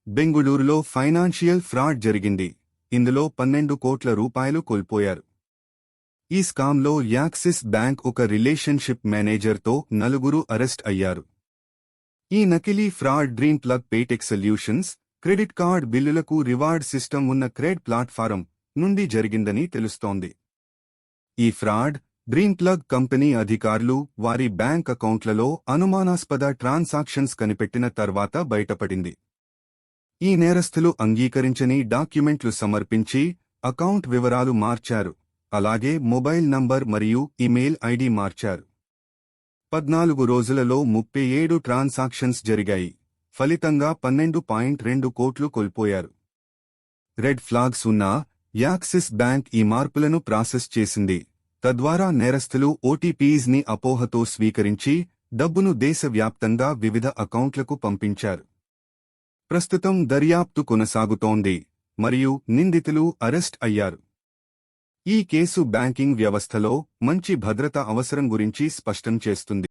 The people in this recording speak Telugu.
బెంగుళూరులో ఫైనాన్షియల్ ఫ్రాడ్ జరిగింది. ఇందులో 12 కోట్ల రూపాయలు కోల్పోయారు. ఈ స్కామ్లో యాక్సిస్ బ్యాంక్ ఒక రిలేషన్షిప్ మేనేజర్తో 4 అరెస్ట్ అయ్యారు. ఈ నకిలీ fraud dream plug paytech solutions, credit card బిల్లులకు రివార్డ్ సిస్టమ్ ఉన్న క్రెడ్ ప్లాట్ఫారం నుండి జరిగిందని తెలుస్తోంది. ఈ ఫ్రాడ్ డ్రీమ్ ప్లగ్ కంపెనీ అధికారులు వారి బ్యాంక్ అకౌంట్లలో అనుమానాస్పద ట్రాన్సాక్షన్స్ కనిపెట్టిన తర్వాత బయటపడింది. ఈ నేరస్థులు అంగీకరించని డాక్యుమెంట్లు సమర్పించి అకౌంట్ వివరాలు మార్చారు, అలాగే మొబైల్ నంబర్ మరియు ఇమెయిల్ ఐడి మార్చారు. 14 రోజులలో 37 ట్రాన్సాక్షన్స్ జరిగాయి. ఫలితంగా 12.2 కోట్లు కోల్పోయారు. రెడ్ ఫ్లాగ్స్ ఉన్నా యాక్సిస్ బ్యాంక్ ఈ మార్పులను ప్రాసెస్ చేసింది. తద్వారా నేరస్థులు ఓటీపీస్ని అపోహతో స్వీకరించి డబ్బును దేశవ్యాప్తంగా వివిధ అకౌంట్లకు పంపించారు. ప్రస్తుతం దర్యాప్తు కొనసాగుతోంది మరియు నిందితులు అరెస్ట్ అయ్యారు. ఈ కేసు బ్యాంకింగ్ వ్యవస్థలో మంచి భద్రత అవసరం గురించి స్పష్టం చేస్తుంది.